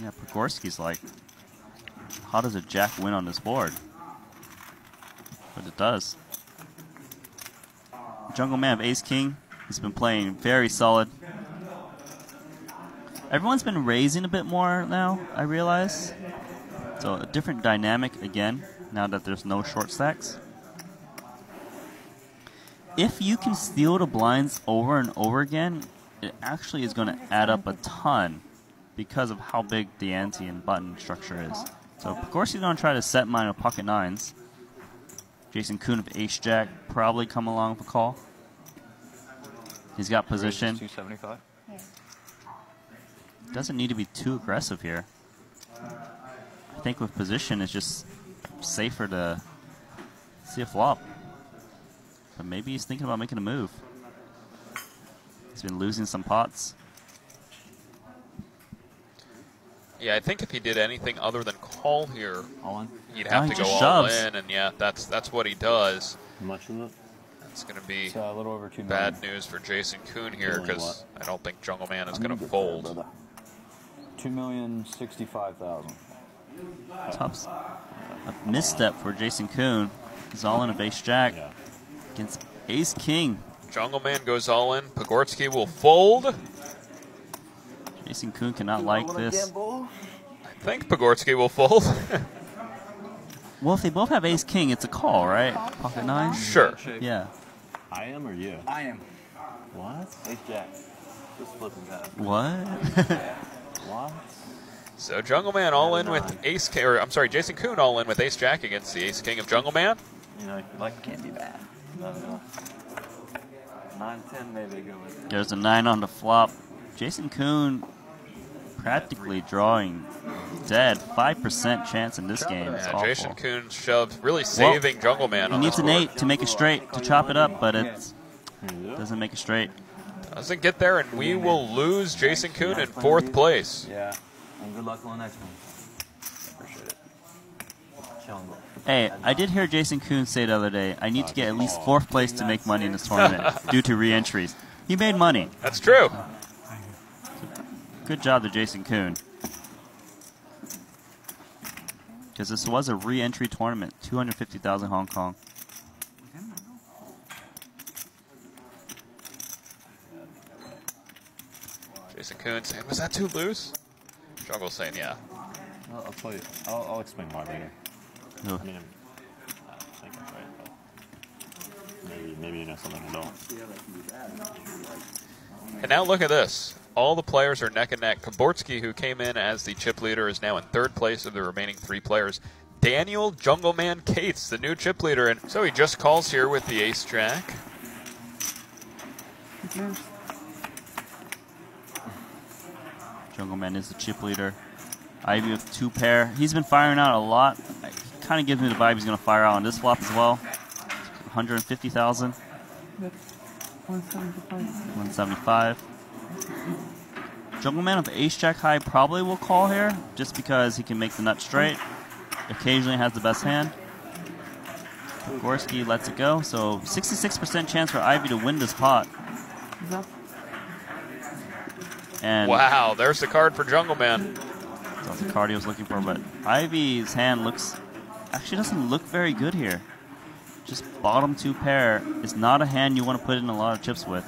Yeah, Pogorski's like, how does a Jack win on this board? But it does. Jungle Man of Ace King. He's been playing very solid. Everyone's been raising a bit more now, I realize. So a different dynamic again, now that there's no short stacks. If you can steal the blinds over and over again, it actually is going to add up a ton because of how big the ante and button structure is. So of course he's going to try to set mine with pocket nines. Jason Kuhn of Ace Jack probably come along with a call. He's got position. 275. Doesn't need to be too aggressive here. I think with position it's just safer to see a flop. But maybe he's thinking about making a move. He's been losing some pots. Yeah, I think if he did anything other than call here, All in. he'd have he to go just all shoves. in, and yeah, that's what he does. Much of it? That's going to be It's a little over 2 million. bad news for Jason Kuhn here Feeling because I don't think Jungle Man is I'm going gonna to get there, fold. brother. 2,065,000. Tops. A misstep for Jason Kuhn. He's all in a base jack Yeah. against Ace King. Jungle Man goes all in. Pogorski will fold. Jason Kuhn cannot like this. I think Pogorski will fold. Well, if they both have Ace King, it's a call, right? Pocket nine? Sure. Yeah. I am or you? I am. What? Ace Jack. Just flipping that. What? What? So Jungle Man all in with Ace King, or I'm sorry, Jason Kuhn all in with Ace Jack against the Ace King of Jungle Man. You know, like can't be bad. No. 9-10 maybe go with it. There's a 9 on the flop. Jason Kuhn practically drawing dead. 5% chance in this game. It's Yeah, awful. Jason Kuhn shoved, really saving Jungle Man He on needs this an board. 8 to make it straight, to chop it up, but it doesn't make it straight. Doesn't get there, and we will lose Jason Kuhn in 4th place. Yeah. And good luck on the next one. Appreciate it. Chilling. Hey, I did hear Jason Kuhn say the other day, I need to get at least 4th place to make money in this tournament due to re-entries. He made money. That's true. Good job to Jason Kuhn. Because this was a re-entry tournament, 250,000 Hong Kong. Jason Kuhn saying, was that too loose? Jungle saying, yeah. I'll tell you. I'll explain why later. Ugh. I mean, I think that's right, but maybe you know something I don't. And now look at this. All the players are neck and neck. Kabortsky, who came in as the chip leader, is now in 3rd place of the remaining 3 players. Daniel Jungleman Cates, the new chip leader, and so he just calls here with the Ace Jack. Jungleman is the chip leader. Ivey with 2 pair. He's been firing out a lot. He kind of gives me the vibe he's going to fire out on this flop as well. 150,000. 175. Jungleman with Ace Jack high probably will call here, just because he can make the nut straight. Occasionally has the best hand. Gorski lets it go, so 66% chance for Ivey to win this pot. And Wow, there's the card for Jungle Man. that's the card he was looking for, but Ivey's hand actually doesn't look very good here. Just bottom 2 pair is not a hand you want to put in a lot of chips with.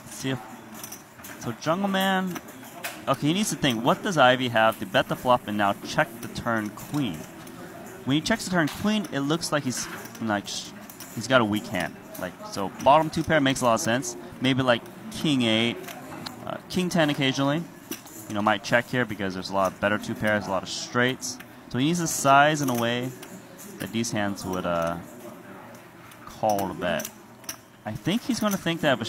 Let's see if so Jungle Man. Okay, he needs to think, what does Ivey have to bet the flop and now check the turn queen? When he checks the turn queen, it looks like he's got a weak hand. So bottom 2 pair makes a lot of sense. Maybe like King 8, King 10 occasionally. You know, might check here because there's a lot of better 2 pairs, a lot of straights. So he needs to size in a way that these hands would call to bet. I think he's going to think that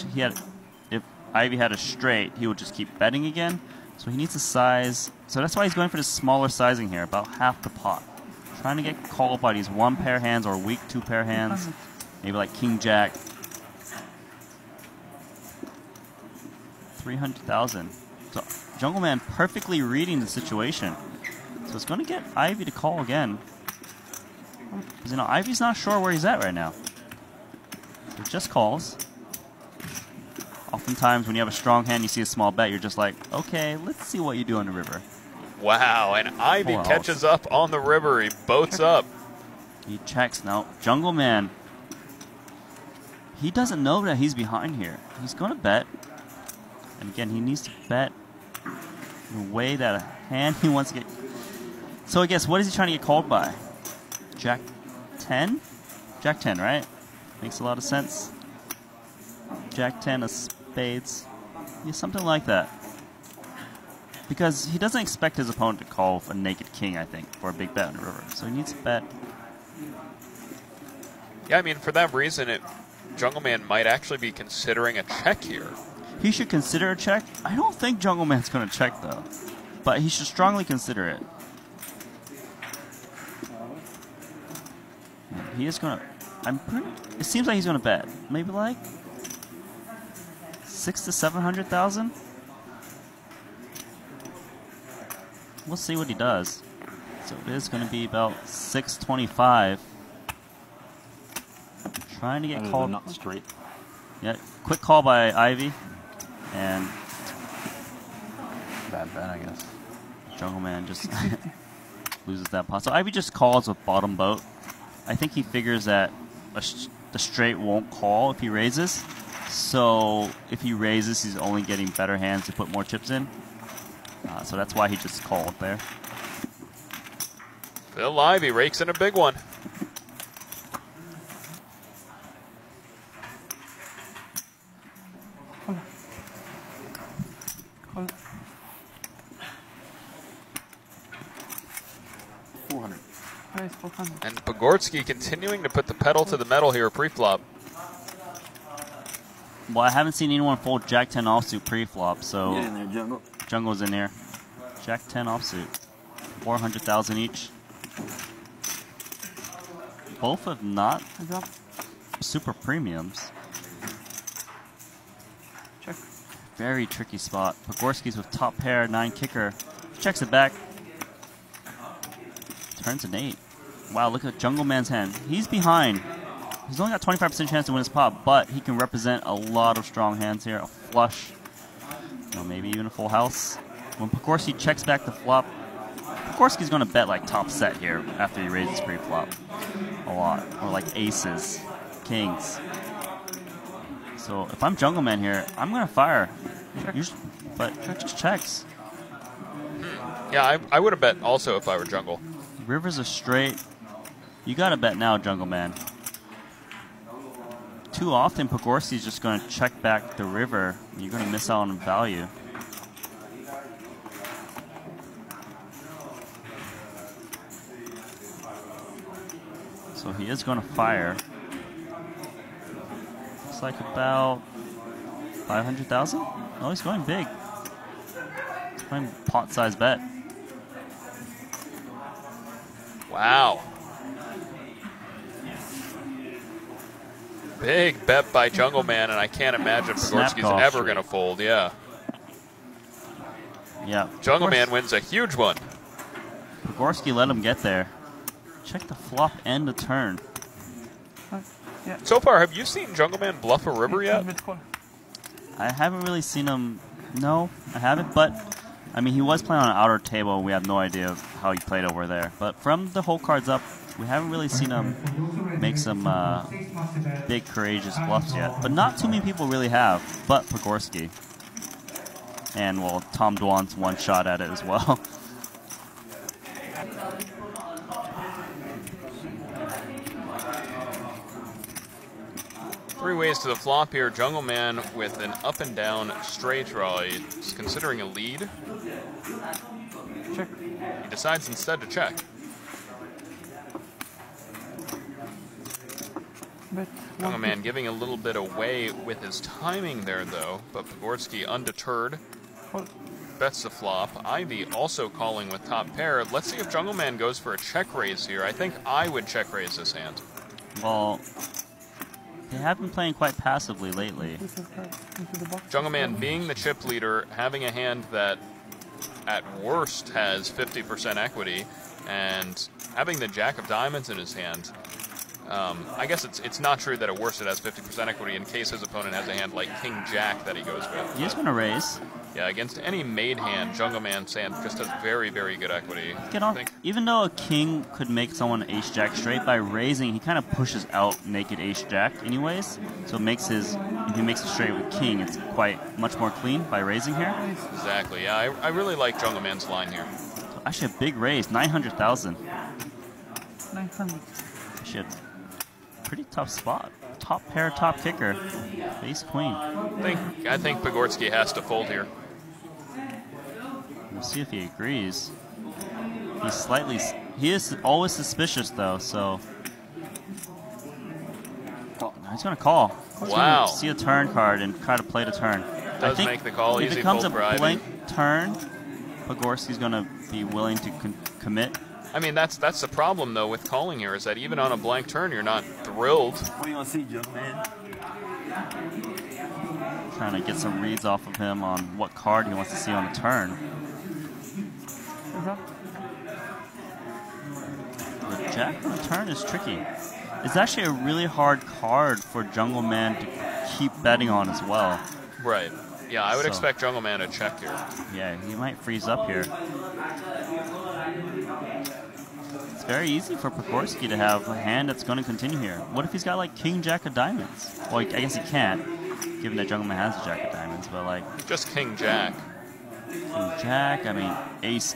if Ivey had a straight, he would just keep betting again. So he needs to size. So that's why he's going for this smaller sizing here, about half the pot. Trying to get called by these 1 pair hands or weak 2 pair hands. Maybe like King Jack. 300,000. So Jungle Man perfectly reading the situation. So it's going to get Ivey to call again. Because, you know, Ivey's not sure where he's at right now. So he just calls. Oftentimes when you have a strong hand, you see a small bet, you're just like, okay, let's see what you do on the river. Wow, and Ivey catches up on the river. He boats up. He checks. Now, Jungle Man, he doesn't know that he's behind here. He's going to bet. And again, he needs to bet in a way that a hand he wants to get. So I guess, what is he trying to get called by? Jack 10? Jack 10, right? Makes a lot of sense. Jack 10 of spades. Yeah, something like that. Because he doesn't expect his opponent to call a naked king, I think, for a big bet on the river. So he needs to bet. Yeah, I mean, for that reason, Jungle Man might actually be considering a check here. He should consider a check. I don't think Jungle Man's going to check, though. But he should strongly consider it. He is going to... It seems like he's going to bet. Maybe like 600,000 to 700,000. We'll see what he does. So it is going to be about 625. Trying to get called. Not straight. Yeah, quick call by Ivey. And Bad bet, I guess. Jungle Man just loses that pot. So Ivey just calls with bottom boat. I think he figures that the straight won't call if he raises. So if he raises, he's only getting better hands to put more chips in. So that's why he just called there. Phil Ivey rakes in a big one. And Pogorski continuing to put the pedal to the metal here pre-flop. Well, I haven't seen anyone fold Jack 10 offsuit pre-flop, so Get in there, Jungle. Jungle's in there. Jack 10 offsuit. 400,000 each. Both have not super premiums. Check. Very tricky spot. Pogorski's with top pair, 9 kicker. Checks it back. Turns an 8. Wow, look at Jungle Man's hand. He's behind. He's only got 25% chance to win his pot, but he can represent a lot of strong hands here. A flush, maybe even a full house. When Pogorski checks back the flop, Pogorski's going to bet like top set here after he raises pre-flop. A lot. Or like aces, kings. So if I'm Jungle Man here, I'm going to fire. But just checks. Yeah, I would have bet also if I were Jungle. River's a straight. You got to bet now, Jungle Man. Too often, Pogorski's just going to check back the river. You're going to miss out on value. So he is going to fire. Looks like about 500,000. Oh, he's going big. He's playing pot-sized bet. Wow. Big bet by Jungle Man, and I can't imagine Pogorski's ever going to fold. Yeah. Yeah. Jungle Man wins a huge one. Pogorski let him get there. Check the flop and the turn. So far, have you seen Jungle Man bluff a river yet? I haven't really seen him. No, I haven't. But, I mean, he was playing on an outer table. We have no idea how he played over there. But from the whole cards up, we haven't really seen him make some big, courageous bluffs yet. But not too many people really have, but Pogorski. And, well, Tom Dwan's one shot at it as well. Three ways to the flop here. Jungle Man with an up and down straight draw. He's considering a lead. Check. He decides instead to check. Jungle Man giving a little bit away with his timing there, though, but Pogorsky undeterred. Bets the flop. Ivey also calling with top pair. Let's see if Jungle Man goes for a check raise here. I think I would check raise this hand. Well, they have been playing quite passively lately. Jungle Man being the chip leader, having a hand that at worst has 50% equity, and having the Jack of Diamonds in his hand. I guess it's not true that at worst it has 50% equity in case his opponent has a hand like King Jack that he goes with. He's going to raise. Yeah, against any made hand, Jungle Man's hand just has very, very good equity. Even though a king could make someone ace jack straight, by raising, he kind of pushes out naked ace jack anyways. So it makes if he makes it straight with king, it's quite much more clean by raising here. Exactly, yeah, I really like Jungle Man's line here. So actually a big raise, 900,000. 900. Actually a pretty tough spot. Top pair, top kicker, ace queen. I think Pogorsky has to fold here. We'll see if he agrees. He is always suspicious though, so he's gonna call. Wow. See a turn card and try to play the turn. Does make the call. If Easy it comes a fold for Ivey. blank turn, Pogorsky's gonna be willing to commit. I mean, that's the problem though with calling here, is that even on a blank turn, you're not thrilled. What do you want to see, Jungle Man? Trying to get some reads off of him on what card he wants to see on the turn. The Jack on the turn is tricky. It's actually a really hard card for Jungle Man to keep betting on as well. Right. Yeah, I would expect Jungle Man to check here. Yeah, he might freeze up here. It's very easy for Pogorsky to have a hand that's going to continue here. What if he's got like King Jack of Diamonds? Well, I guess he can't, given that Jungle Man has a Jack of Diamonds, but like... Just King Jack. King Jack, I mean, Ace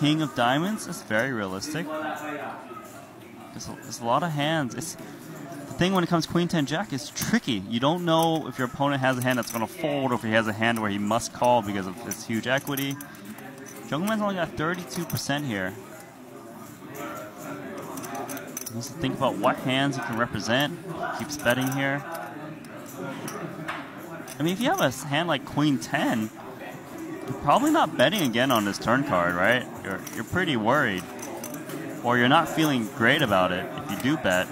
King of Diamonds, that's very realistic. There's a lot of hands. The thing when it comes Queen 10 Jack is tricky. You don't know if your opponent has a hand that's going to fold or if he has a hand where he must call because of his huge equity. Jungle Man's only got 32% here. He needs to think about what hands he can represent. Keeps betting here. I mean, if you have a hand like Queen 10, you're probably not betting again on this turn card, right? You're pretty worried. Or you're not feeling great about it if you do bet.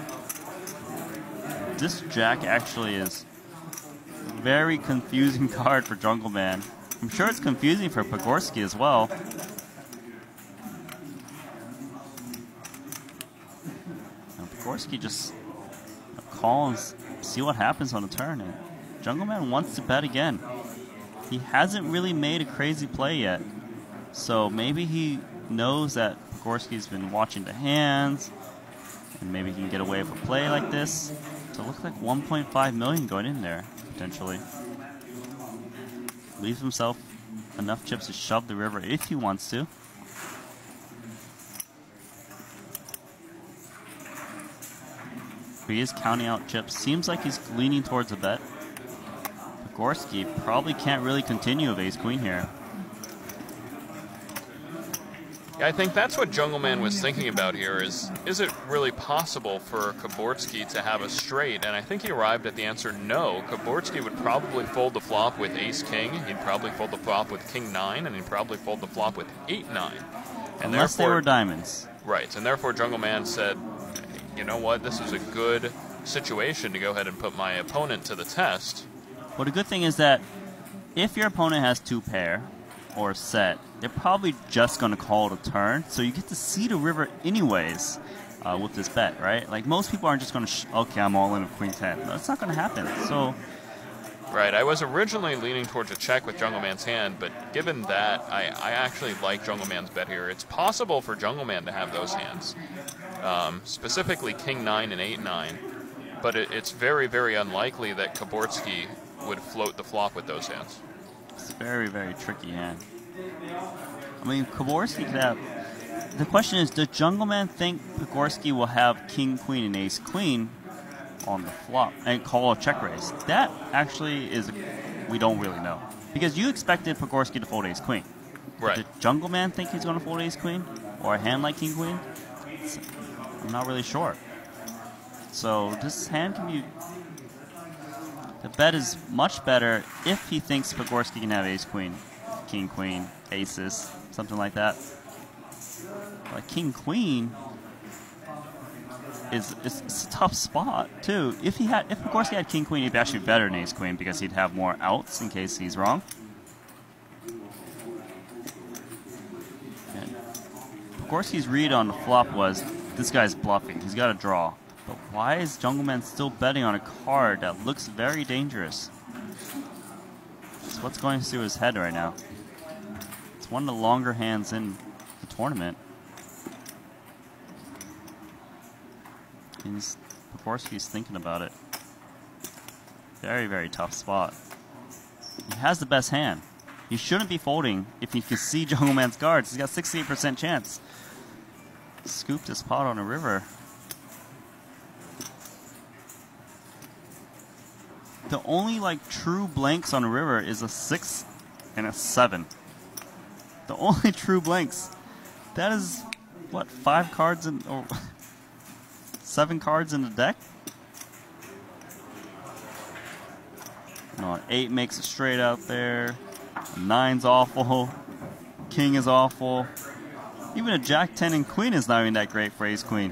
This Jack actually is a very confusing card for Jungle Man. I'm sure it's confusing for Pogorsky as well. Now, Pogorsky just call and see what happens on the turn. And Jungle Man wants to bet again. He hasn't really made a crazy play yet. So maybe he knows that Pogorsky's been watching the hands, and maybe he can get away with a play like this. So it looks like 1.5 million going in there, potentially. Leaves himself enough chips to shove the river if he wants to. He is counting out chips. Seems like he's leaning towards a bet. Pogorsky probably can't really continue with ace-queen here. Yeah, I think that's what Jungle Man was thinking about here is it really possible for Pogorsky to have a straight? And I think he arrived at the answer no. Pogorsky would probably fold the flop with ace-king. He'd probably fold the flop with king-9, and he'd probably fold the flop with 8-9. Unless they were diamonds. Right, and therefore Jungle Man said, you know what, this is a good situation to go ahead and put my opponent to the test. Well, the good thing is that if your opponent has two pair or set, they're probably just going to call the turn, so you get to see the river anyways with this bet, right? Like, most people aren't just going to, okay, I'm all in with Queen 10. No, that's not going to happen, so... Right, I was originally leaning towards a check with Jungle Man's hand, but given that, I actually like Jungle Man's bet here. It's possible for Jungle Man to have those hands, specifically King 9 and 8-9, but it's very, very unlikely that Pogorsky would float the flop with those hands. It's a very, very tricky hand. I mean, Pogorsky could have... The question is, does Jungle Man think Pogorsky will have King, Queen, and Ace, Queen on the flop and call a check raise? That actually is... We don't really know. Because you expected Pogorsky to fold Ace, Queen. Right. Did Jungle Man think he's going to fold Ace, Queen? Or a hand like King, Queen? I'm not really sure. So this hand can be... The bet is much better if he thinks Pogorski can have ace-queen, king-queen, aces, something like that. But king-queen is a tough spot, too. If Pogorski had king-queen, he'd be actually better than ace-queen because he'd have more outs in case he's wrong. And Pogorski's read on the flop was, this guy's bluffing. He's got to draw. But why is Jungleman still betting on a card that looks very dangerous? So what's going through his head right now? It's one of the longer hands in the tournament. Pogorski's thinking about it. Very, very tough spot. He has the best hand. He shouldn't be folding if he can see Jungleman's cards. He's got 68% chance. Scooped his pot on a river. The only like true blanks on a river is a 6 and a 7. The only true blanks. That is what, 5 cards in or 7 cards in the deck? No, 8 makes it straight out there. 9's awful. King is awful. Even a Jack 10 and Queen is not even that great for Ace Queen.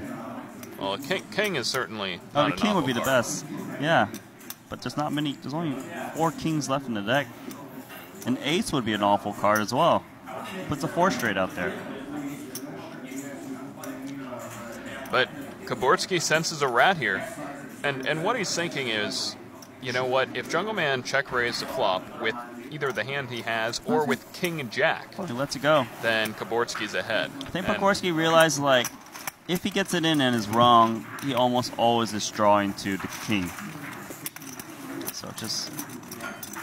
Well, King is certainly. Oh, not the King would be the card. best. Yeah. But there's not many, there's only 4 kings left in the deck. An ace would be an awful card as well. Puts a 4 straight out there. But Kaborski senses a rat here. And what he's thinking is, you know what, if Jungleman check raised the flop with either the hand he has or with King and Jack, He lets it go. then Kaborski's ahead. I think And Pogorski realized, like, if he gets it in and is wrong, he almost always is drawing to the king. So just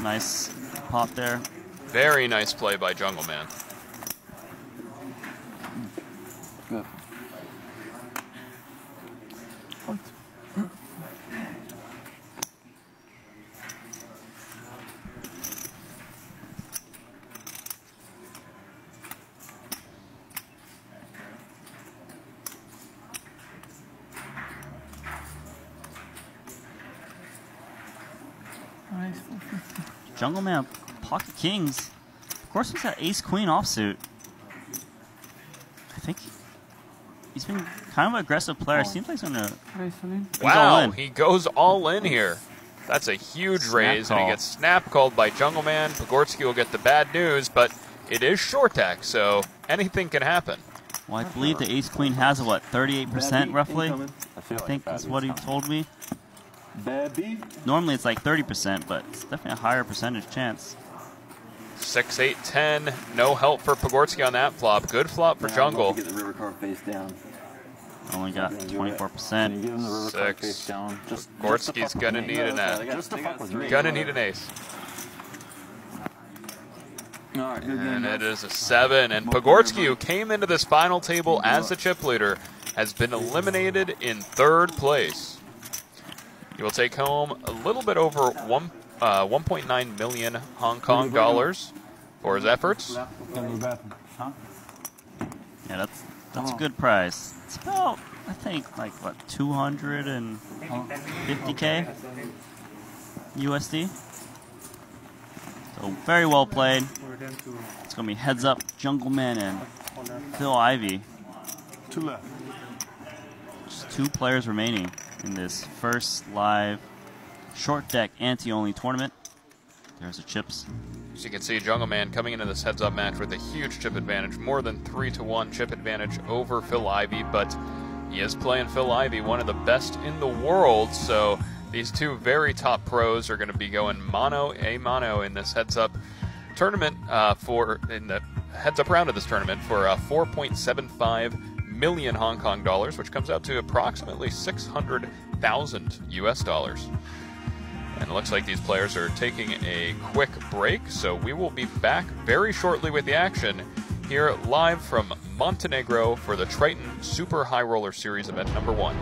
nice pot there. Very nice play by Jungleman. Good. Jungleman, pocket kings. Of course, he's got ace queen offsuit. I think he's been kind of an aggressive player. Seems like he's gonna. He's all Wow, in. he goes all in here. That's a huge raise, and he call. gets snap called by Jungleman. Pogorski will get the bad news, but it is short deck, so anything can happen. Well, I believe the ace queen has a, what, 38% roughly? I feel I think that's what he told me. Baby. Normally it's like 30%, but it's definitely a higher percentage chance. 6, 8, 10. No help for Pogorski on that flop. Good flop for Jungle. Get the river card face down. Only got Can 24%. you give him the river card 6. face down? Just Pogorski's gonna need an ace. Just to fuck with me. Gonna need an ace. All right, good game. And it is a 7. And Pogorski, who came into this final table as the chip leader, has been eliminated in 3rd place. He will take home a little bit over 1.9 million Hong Kong dollars for his efforts. Yeah, that's a good prize. It's about, I think, like, what, 250k USD? So very well played. It's going to be heads up Jungleman and Phil Ivey. 2 left. Just 2 players remaining in this first live short deck ante-only tournament. There's the chips. As you can see, Jungleman coming into this heads-up match with a huge chip advantage, more than 3-to-1 chip advantage over Phil Ivey, but he is playing Phil Ivey, one of the best in the world, so these 2 very top pros are going to be going mano-a-mano in this heads-up tournament in the heads-up round of this tournament for 4.75 million Hong Kong dollars, which comes out to approximately 600,000 US dollars. And it looks like these players are taking a quick break, so we will be back very shortly with the action here live from Montenegro for the Triton Super High Roller Series event number 1.